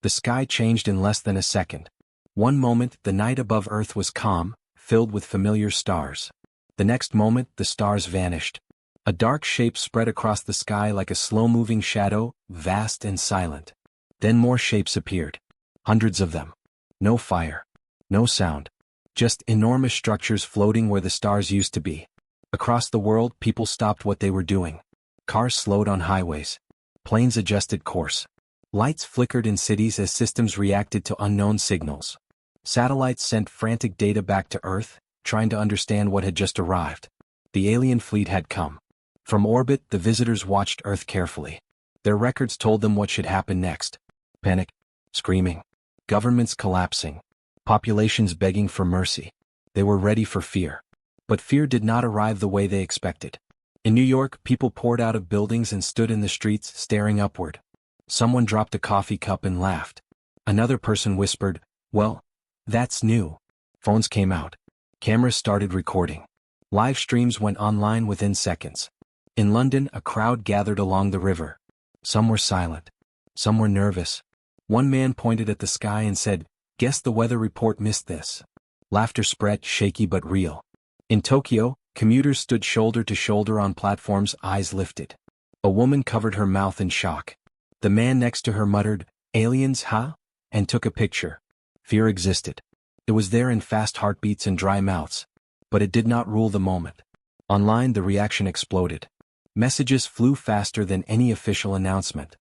The sky changed in less than a second. One moment, the night above Earth was calm, filled with familiar stars. The next moment, the stars vanished. A dark shape spread across the sky like a slow-moving shadow, vast and silent. Then more shapes appeared. Hundreds of them. No fire. No sound. Just enormous structures floating where the stars used to be. Across the world, people stopped what they were doing. Cars slowed on highways. Planes adjusted course. Lights flickered in cities as systems reacted to unknown signals. Satellites sent frantic data back to Earth, trying to understand what had just arrived. The alien fleet had come. From orbit, the visitors watched Earth carefully. Their records told them what should happen next. Panic. Screaming. Governments collapsing. Populations begging for mercy. They were ready for fear. But fear did not arrive the way they expected. In New York, people poured out of buildings and stood in the streets, staring upward. Someone dropped a coffee cup and laughed. Another person whispered, "Well, that's new." Phones came out. Cameras started recording. Live streams went online within seconds. In London, a crowd gathered along the river. Some were silent. Some were nervous. One man pointed at the sky and said, "Guess the weather report missed this." Laughter spread, shaky but real. In Tokyo, commuters stood shoulder to shoulder on platforms, eyes lifted. A woman covered her mouth in shock. The man next to her muttered, "Aliens, huh?" and took a picture. Fear existed. It was there in fast heartbeats and dry mouths. But it did not rule the moment. Online, the reaction exploded. Messages flew faster than any official announcement.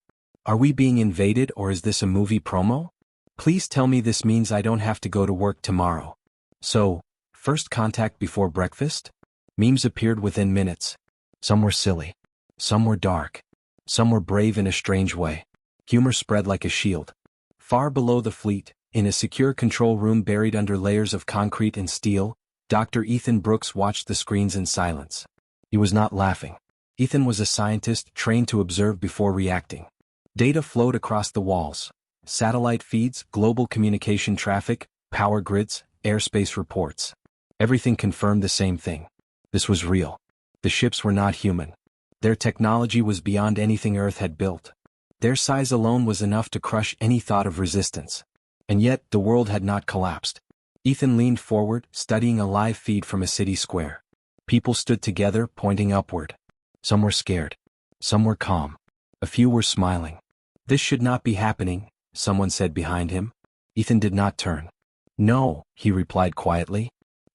"Are we being invaded, or is this a movie promo? Please tell me this means I don't have to go to work tomorrow." So, first contact before breakfast? Memes appeared within minutes. Some were silly. Some were dark. Some were brave in a strange way. Humor spread like a shield. Far below the fleet, in a secure control room buried under layers of concrete and steel, Dr. Ethan Brooks watched the screens in silence. He was not laughing. Ethan was a scientist trained to observe before reacting. Data flowed across the walls. Satellite feeds, global communication traffic, power grids, airspace reports. Everything confirmed the same thing. This was real. The ships were not human. Their technology was beyond anything Earth had built. Their size alone was enough to crush any thought of resistance. And yet, the world had not collapsed. Ethan leaned forward, studying a live feed from a city square. People stood together, pointing upward. Some were scared. Some were calm. A few were smiling. "This should not be happening," someone said behind him. Ethan did not turn. "No," he replied quietly.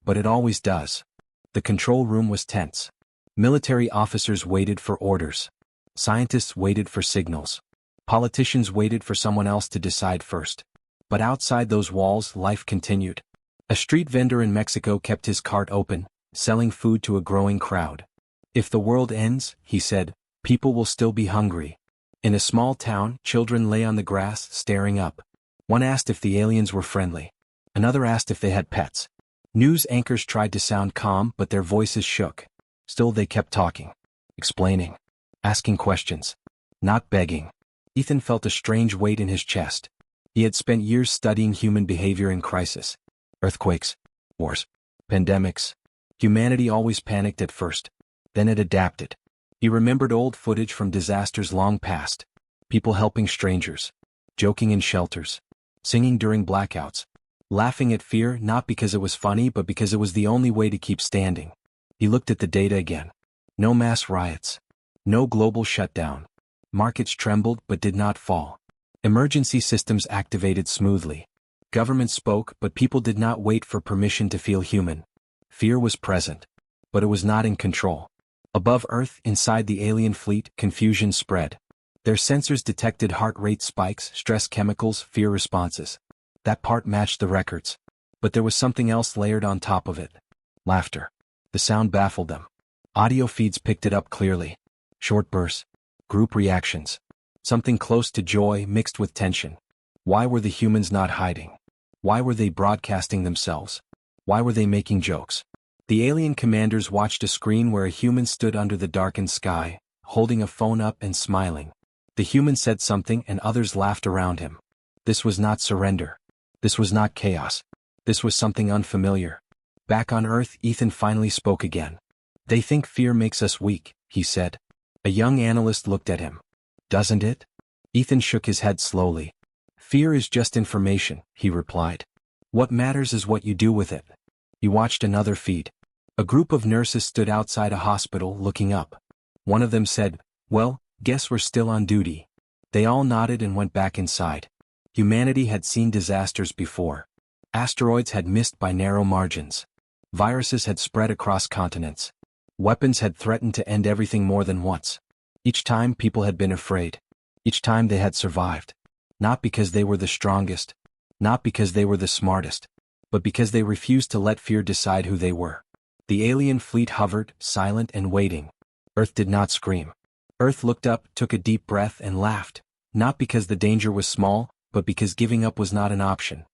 "But it always does." The control room was tense. Military officers waited for orders. Scientists waited for signals. Politicians waited for someone else to decide first. But outside those walls, life continued. A street vendor in Mexico kept his cart open, selling food to a growing crowd. "If the world ends," he said, "people will still be hungry." In a small town, children lay on the grass, staring up. One asked if the aliens were friendly. Another asked if they had pets. News anchors tried to sound calm, but their voices shook. Still they kept talking. Explaining. Asking questions. Not begging. Ethan felt a strange weight in his chest. He had spent years studying human behavior in crisis. Earthquakes. Wars. Pandemics. Humanity always panicked at first. Then it adapted. He remembered old footage from disasters long past. People helping strangers. Joking in shelters. Singing during blackouts. Laughing at fear not because it was funny but because it was the only way to keep standing. He looked at the data again. No mass riots. No global shutdown. Markets trembled but did not fall. Emergency systems activated smoothly. Government spoke, but people did not wait for permission to feel human. Fear was present. But it was not in control. Above Earth, inside the alien fleet, confusion spread. Their sensors detected heart rate spikes, stress chemicals, fear responses. That part matched the records. But there was something else layered on top of it. Laughter. The sound baffled them. Audio feeds picked it up clearly. Short bursts. Group reactions. Something close to joy mixed with tension. Why were the humans not hiding? Why were they broadcasting themselves? Why were they making jokes? The alien commanders watched a screen where a human stood under the darkened sky, holding a phone up and smiling. The human said something and others laughed around him. This was not surrender. This was not chaos. This was something unfamiliar. Back on Earth, Ethan finally spoke again. "They think fear makes us weak," he said. A young analyst looked at him. "Doesn't it?" Ethan shook his head slowly. Fear is just information, he replied. What matters is what you do with it. He watched another feed. A group of nurses stood outside a hospital looking up. One of them said, "Well, guess we're still on duty." They all nodded and went back inside. Humanity had seen disasters before. Asteroids had missed by narrow margins. Viruses had spread across continents. Weapons had threatened to end everything more than once. Each time people had been afraid. Each time they had survived. Not because they were the strongest. Not because they were the smartest. But because they refused to let fear decide who they were. The alien fleet hovered, silent and waiting. Earth did not scream. Earth looked up, took a deep breath and laughed. Not because the danger was small, but because giving up was not an option.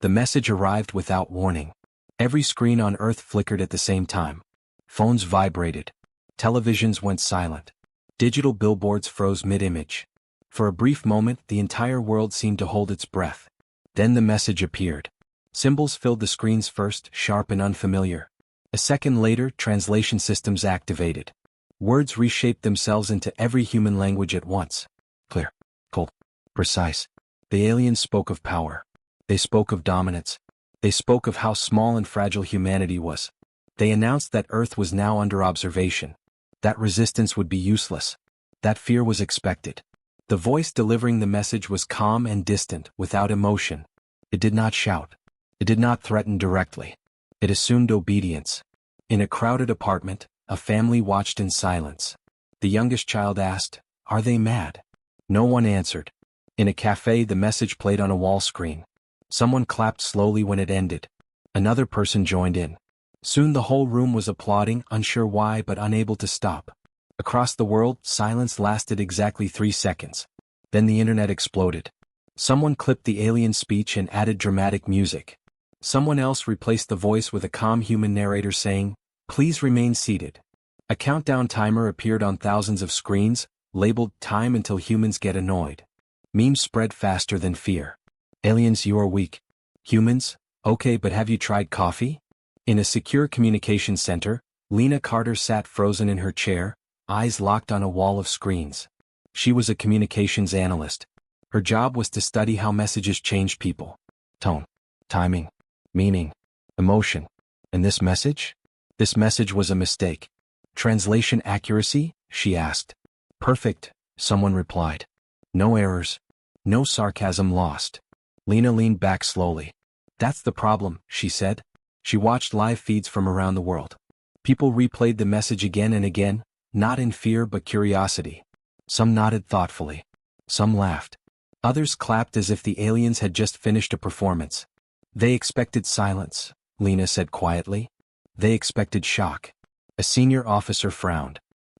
The message arrived without warning. Every screen on Earth flickered at the same time. Phones vibrated. Televisions went silent. Digital billboards froze mid-image. For a brief moment, the entire world seemed to hold its breath. Then the message appeared. Symbols filled the screens first, sharp and unfamiliar. A second later, translation systems activated. Words reshaped themselves into every human language at once. Clear, cold, precise. The aliens spoke of power. They spoke of dominance. They spoke of how small and fragile humanity was. They announced that Earth was now under observation. That resistance would be useless. That fear was expected. The voice delivering the message was calm and distant, without emotion. It did not shout. It did not threaten directly. It assumed obedience. In a crowded apartment, a family watched in silence. The youngest child asked, "Are they mad?" No one answered. In a cafe, the message played on a wall screen. Someone clapped slowly when it ended. Another person joined in. Soon the whole room was applauding, unsure why but unable to stop. Across the world, silence lasted exactly 3 seconds. Then the internet exploded. Someone clipped the alien speech and added dramatic music. Someone else replaced the voice with a calm human narrator saying, "Please remain seated." A countdown timer appeared on thousands of screens, labeled "Time until humans get annoyed." Memes spread faster than fear. "Aliens, you are weak." "Humans? Okay, but have you tried coffee?" In a secure communications center, Lena Carter sat frozen in her chair, eyes locked on a wall of screens. She was a communications analyst. Her job was to study how messages change people. Tone, timing, meaning, emotion. And this message? This message was a mistake. Translation accuracy? She asked. Perfect, someone replied. No errors. No sarcasm lost. Lena leaned back slowly. That's the problem, she said. She watched live feeds from around the world. People replayed the message again and again, not in fear but curiosity. Some nodded thoughtfully. Some laughed. Others clapped as if the aliens had just finished a performance. They expected silence, Lena said quietly. They expected shock. A senior officer frowned.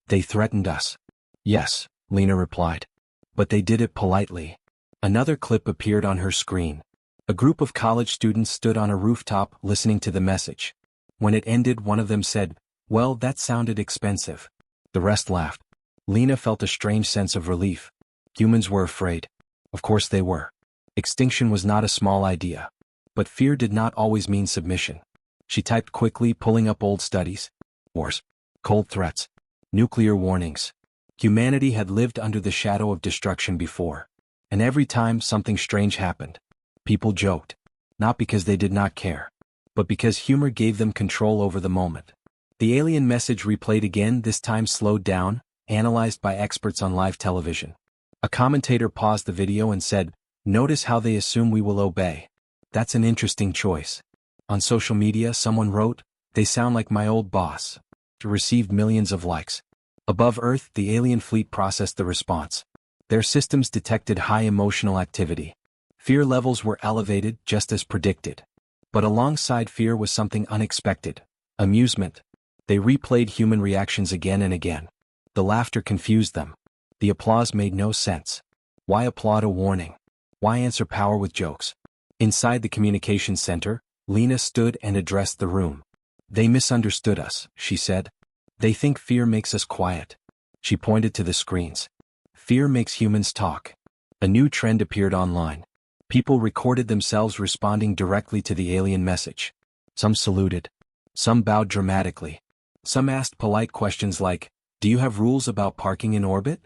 They threatened us. Yes, Lena replied. But they did it politely. Another clip appeared on her screen. A group of college students stood on a rooftop listening to the message. When it ended, one of them said, "Well, that sounded expensive." The rest laughed. Lena felt a strange sense of relief. Humans were afraid. Of course they were. Extinction was not a small idea. But fear did not always mean submission. She typed quickly, pulling up old studies. Wars. Cold threats. Nuclear warnings. Humanity had lived under the shadow of destruction before. And every time something strange happened, people joked. Not because they did not care, but because humor gave them control over the moment. The alien message replayed again, this time slowed down, analyzed by experts on live television. A commentator paused the video and said, "Notice how they assume we will obey. That's an interesting choice." On social media, someone wrote, "They sound like my old boss." It received millions of likes. Above Earth, the alien fleet processed the response. Their systems detected high emotional activity. Fear levels were elevated, just as predicted. But alongside fear was something unexpected. Amusement. They replayed human reactions again and again. The laughter confused them. The applause made no sense. Why applaud a warning? Why answer power with jokes? Inside the communications center, Lena stood and addressed the room. "They misunderstood us," she said. "They think fear makes us quiet." She pointed to the screens. Fear makes humans talk. A new trend appeared online. People recorded themselves responding directly to the alien message. Some saluted. Some bowed dramatically. Some asked polite questions like, "Do you have rules about parking in orbit?"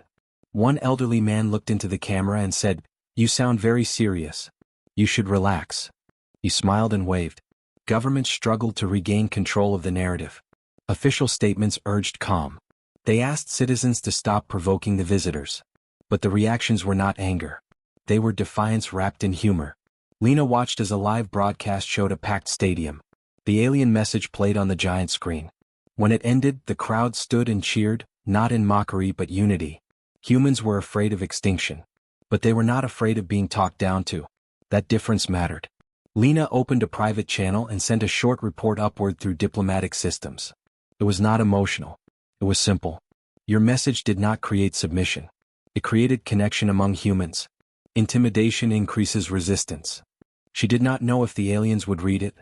One elderly man looked into the camera and said, You sound very serious. You should relax. He smiled and waved. Governments struggled to regain control of the narrative. Official statements urged calm. They asked citizens to stop provoking the visitors. But the reactions were not anger. They were defiance wrapped in humor. Lena watched as a live broadcast showed a packed stadium. The alien message played on the giant screen. When it ended, the crowd stood and cheered, not in mockery but unity. Humans were afraid of extinction. But they were not afraid of being talked down to. That difference mattered. Lena opened a private channel and sent a short report upward through diplomatic systems. It was not emotional. It was simple. Your message did not create submission. It created connection among humans. Intimidation increases resistance. She did not know if the aliens would read it.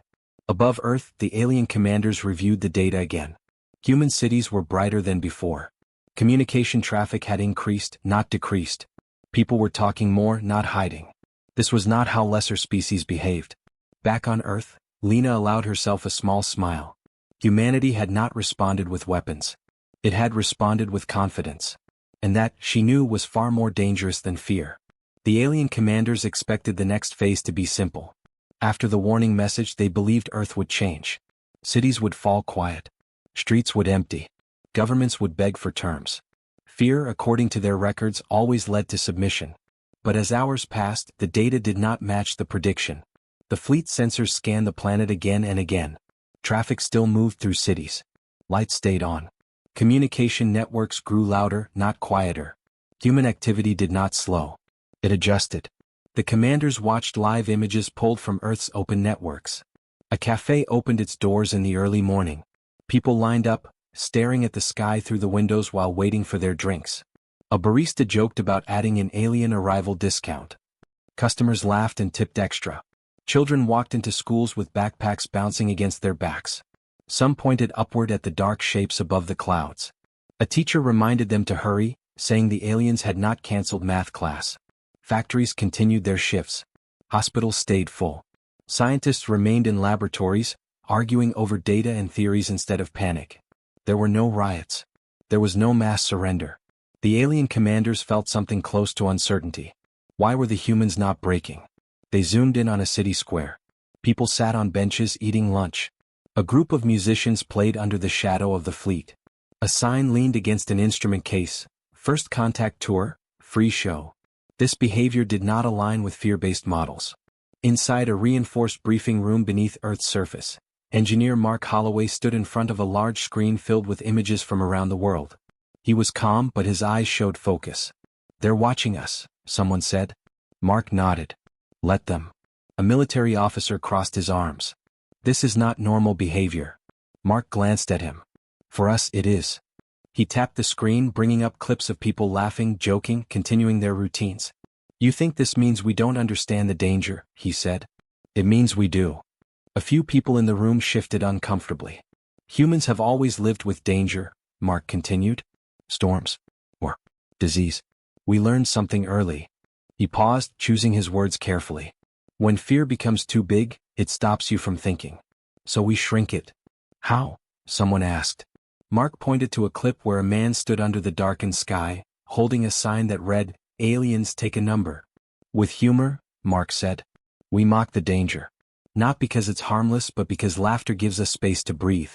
Above Earth, the alien commanders reviewed the data again. Human cities were brighter than before. Communication traffic had increased, not decreased. People were talking more, not hiding. This was not how lesser species behaved. Back on Earth, Lena allowed herself a small smile. Humanity had not responded with weapons. It had responded with confidence. And that, she knew, was far more dangerous than fear. The alien commanders expected the next phase to be simple. After the warning message, they believed Earth would change. Cities would fall quiet. Streets would empty. Governments would beg for terms. Fear, according to their records, always led to submission. But as hours passed, the data did not match the prediction. The fleet sensors scanned the planet again and again. Traffic still moved through cities. Lights stayed on. Communication networks grew louder, not quieter. Human activity did not slow. It adjusted. The commanders watched live images pulled from Earth's open networks. A cafe opened its doors in the early morning. People lined up, staring at the sky through the windows while waiting for their drinks. A barista joked about adding an alien arrival discount. Customers laughed and tipped extra. Children walked into schools with backpacks bouncing against their backs. Some pointed upward at the dark shapes above the clouds. A teacher reminded them to hurry, saying the aliens had not canceled math class. Factories continued their shifts. Hospitals stayed full. Scientists remained in laboratories, arguing over data and theories instead of panic. There were no riots. There was no mass surrender. The alien commanders felt something close to uncertainty. Why were the humans not breaking? They zoomed in on a city square. People sat on benches eating lunch. A group of musicians played under the shadow of the fleet. A sign leaned against an instrument case. First contact tour, free show. This behavior did not align with fear-based models. Inside a reinforced briefing room beneath Earth's surface, engineer Mark Holloway stood in front of a large screen filled with images from around the world. He was calm, but his eyes showed focus. "They're watching us," someone said. Mark nodded. "Let them." A military officer crossed his arms. "This is not normal behavior." Mark glanced at him. "For us, it is." He tapped the screen, bringing up clips of people laughing, joking, continuing their routines. "You think this means we don't understand the danger," he said. "It means we do." A few people in the room shifted uncomfortably. "Humans have always lived with danger," Mark continued. "Storms. Or disease. We learned something early." He paused, choosing his words carefully. "When fear becomes too big, it stops you from thinking. So we shrink it." "How?" someone asked. Mark pointed to a clip where a man stood under the darkened sky, holding a sign that read, "Aliens take a number." "With humor," Mark said. "We mock the danger. Not because it's harmless but because laughter gives us space to breathe."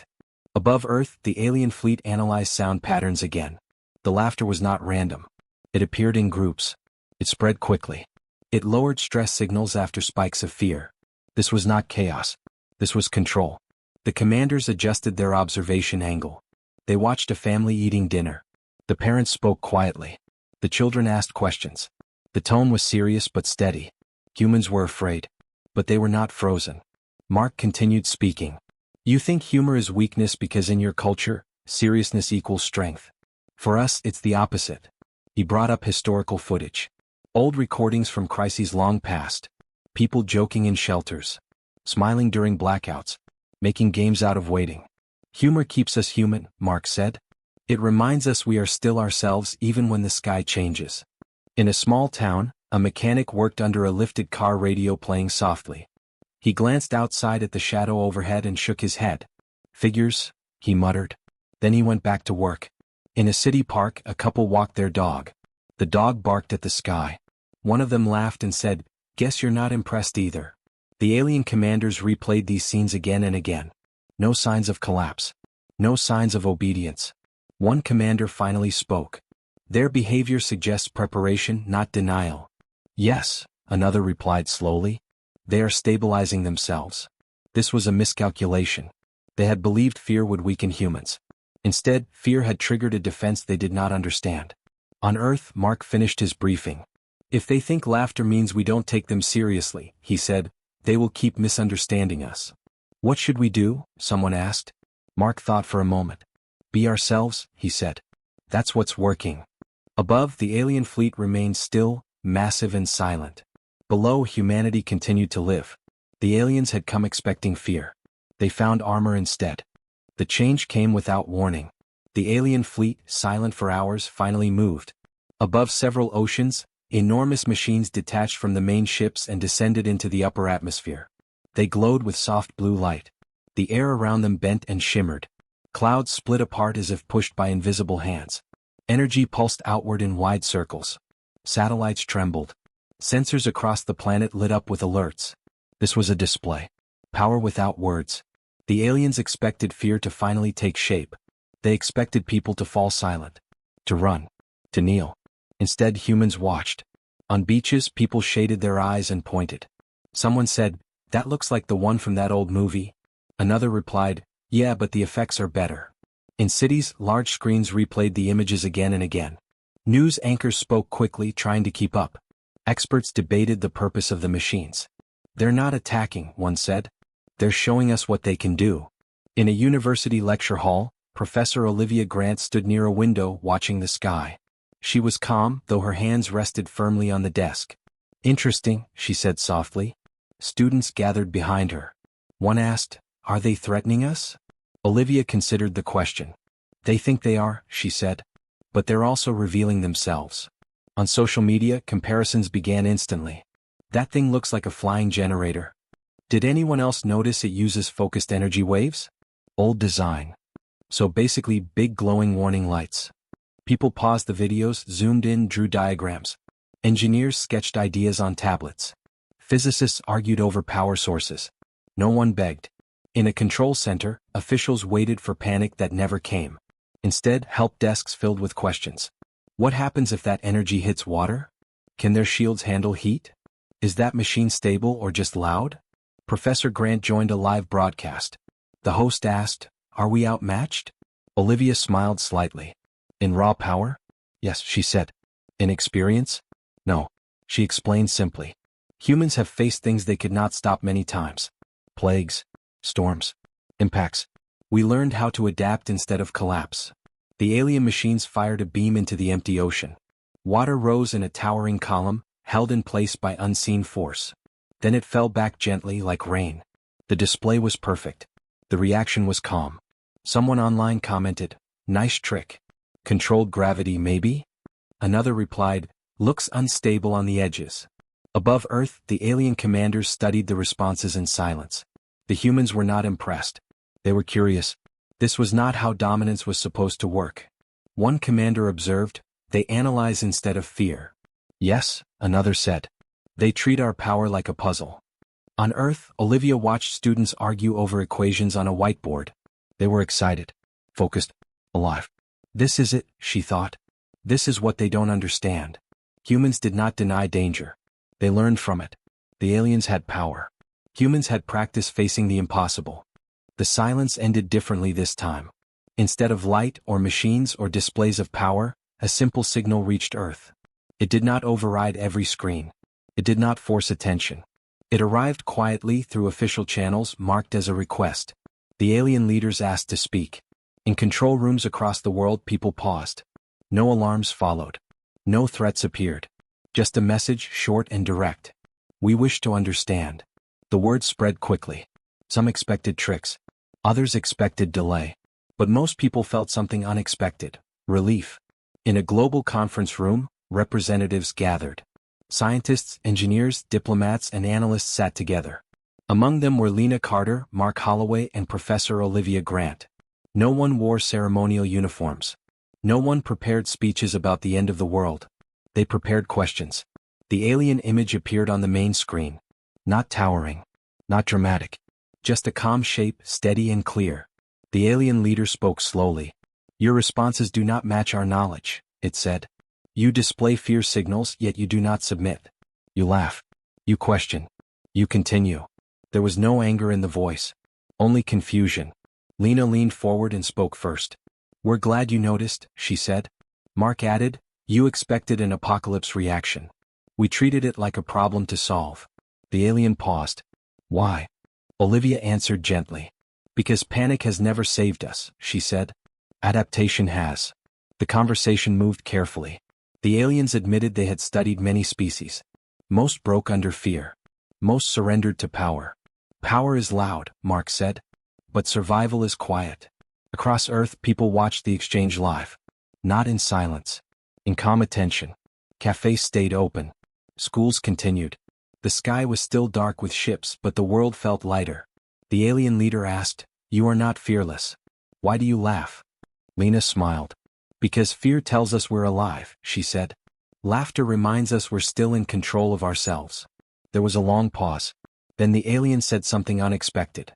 Above Earth, the alien fleet analyzed sound patterns again. The laughter was not random. It appeared in groups. It spread quickly. It lowered stress signals after spikes of fear. This was not chaos. This was control. The commanders adjusted their observation angle. They watched a family eating dinner. The parents spoke quietly. The children asked questions. The tone was serious but steady. Humans were afraid. But they were not frozen. Mark continued speaking. "You think humor is weakness because in your culture, seriousness equals strength. For us, it's the opposite." He brought up historical footage. Old recordings from crises long past. People joking in shelters. Smiling during blackouts. Making games out of waiting. "Humor keeps us human," Mark said. "It reminds us we are still ourselves even when the sky changes." In a small town, a mechanic worked under a lifted car radio playing softly. He glanced outside at the shadow overhead and shook his head. "Figures," he muttered. Then he went back to work. In a city park, a couple walked their dog. The dog barked at the sky. One of them laughed and said, "Guess you're not impressed either." The alien commanders replayed these scenes again and again. No signs of collapse. No signs of obedience. One commander finally spoke. "Their behavior suggests preparation, not denial." "Yes," another replied slowly. "They are stabilizing themselves." This was a miscalculation. They had believed fear would weaken humans. Instead, fear had triggered a defense they did not understand. On Earth, Mark finished his briefing. "If they think laughter means we don't take them seriously," he said, "they will keep misunderstanding us." "What should we do?" someone asked. Mark thought for a moment. "Be ourselves," he said. "That's what's working." Above, the alien fleet remained still, massive and silent. Below, humanity continued to live. The aliens had come expecting fear. They found armor instead. The change came without warning. The alien fleet, silent for hours, finally moved. Above several oceans, enormous machines detached from the main ships and descended into the upper atmosphere. They glowed with soft blue light. The air around them bent and shimmered. Clouds split apart as if pushed by invisible hands. Energy pulsed outward in wide circles. Satellites trembled. Sensors across the planet lit up with alerts. This was a display. Power without words. The aliens expected fear to finally take shape. They expected people to fall silent. To run. To kneel. Instead, humans watched. On beaches, people shaded their eyes and pointed. Someone said, "That looks like the one from that old movie." Another replied, "Yeah, but the effects are better." In cities, large screens replayed the images again and again. News anchors spoke quickly, trying to keep up. Experts debated the purpose of the machines. "They're not attacking," one said. "They're showing us what they can do." In a university lecture hall, Professor Olivia Grant stood near a window watching the sky. She was calm, though her hands rested firmly on the desk. "Interesting," she said softly. Students gathered behind her. One asked, "Are they threatening us?" Olivia considered the question. "They think they are," she said. "But they're also revealing themselves." On social media, comparisons began instantly. "That thing looks like a flying generator." "Did anyone else notice it uses focused energy waves?" "Old design." So basically big glowing warning lights. People paused the videos, zoomed in, drew diagrams. Engineers sketched ideas on tablets. Physicists argued over power sources. No one begged. In a control center, officials waited for panic that never came. Instead, help desks filled with questions. What happens if that energy hits water? Can their shields handle heat? Is that machine stable or just loud? Professor Grant joined a live broadcast. The host asked, "Are we outmatched?" Olivia smiled slightly. "In raw power?" "Yes," she said. "In experience?" "No." She explained simply. Humans have faced things they could not stop many times. Plagues, storms, impacts. We learned how to adapt instead of collapse. The alien machines fired a beam into the empty ocean. Water rose in a towering column, held in place by unseen force. Then it fell back gently like rain. The display was perfect. The reaction was calm. Someone online commented, "Nice trick. Controlled gravity maybe?" Another replied, "Looks unstable on the edges." Above Earth, the alien commanders studied the responses in silence. The humans were not impressed. They were curious. This was not how dominance was supposed to work. One commander observed, "They analyze instead of fear." "Yes," another said. "They treat our power like a puzzle." On Earth, Olivia watched students argue over equations on a whiteboard. They were excited, focused, alive. This is it, she thought. This is what they don't understand. Humans did not deny danger. They learned from it. The aliens had power. Humans had practice facing the impossible. The silence ended differently this time. Instead of light or machines or displays of power, a simple signal reached Earth. It did not override every screen. It did not force attention. It arrived quietly through official channels marked as a request. The alien leaders asked to speak. In control rooms across the world, people paused. No alarms followed. No threats appeared. Just a message, short and direct. "We wish to understand." The word spread quickly. Some expected tricks. Others expected delay. But most people felt something unexpected: relief. In a global conference room, representatives gathered. Scientists, engineers, diplomats, and analysts sat together. Among them were Lena Carter, Mark Holloway, and Professor Olivia Grant. No one wore ceremonial uniforms. No one prepared speeches about the end of the world. They prepared questions. The alien image appeared on the main screen. Not towering. Not dramatic. Just a calm shape, steady and clear. The alien leader spoke slowly. Your responses do not match our knowledge, it said. You display fear signals, yet you do not submit. You laugh. You question. You continue. There was no anger in the voice. Only confusion. Lena leaned forward and spoke first. We're glad you noticed, she said. Mark added, you expected an apocalypse reaction. We treated it like a problem to solve. The alien paused. Why? Olivia answered gently. Because panic has never saved us, she said. Adaptation has. The conversation moved carefully. The aliens admitted they had studied many species. Most broke under fear. Most surrendered to power. Power is loud, Mark said. But survival is quiet. Across Earth, people watched the exchange live. Not in silence. In calm attention. Cafes stayed open. Schools continued. The sky was still dark with ships, but the world felt lighter. The alien leader asked, You are not fearless. Why do you laugh? Lena smiled. Because fear tells us we're alive, she said. Laughter reminds us we're still in control of ourselves. There was a long pause. Then the alien said something unexpected.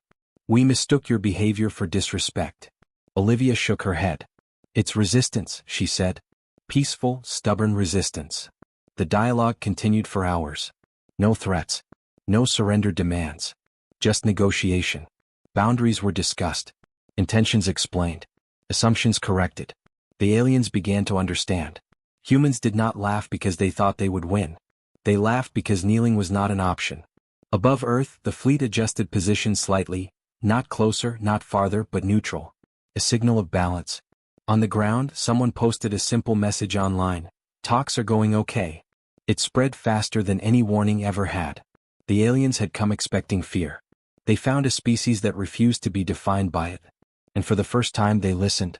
We mistook your behavior for disrespect. Olivia shook her head. It's resistance, she said. Peaceful, stubborn resistance. The dialogue continued for hours. No threats. No surrender demands. Just negotiation. Boundaries were discussed. Intentions explained. Assumptions corrected. The aliens began to understand. Humans did not laugh because they thought they would win. They laughed because kneeling was not an option. Above Earth, the fleet adjusted position slightly, not closer, not farther, but neutral. A signal of balance. On the ground, someone posted a simple message online. Talks are going okay. It spread faster than any warning ever had. The aliens had come expecting fear. They found a species that refused to be defined by it. And for the first time they listened.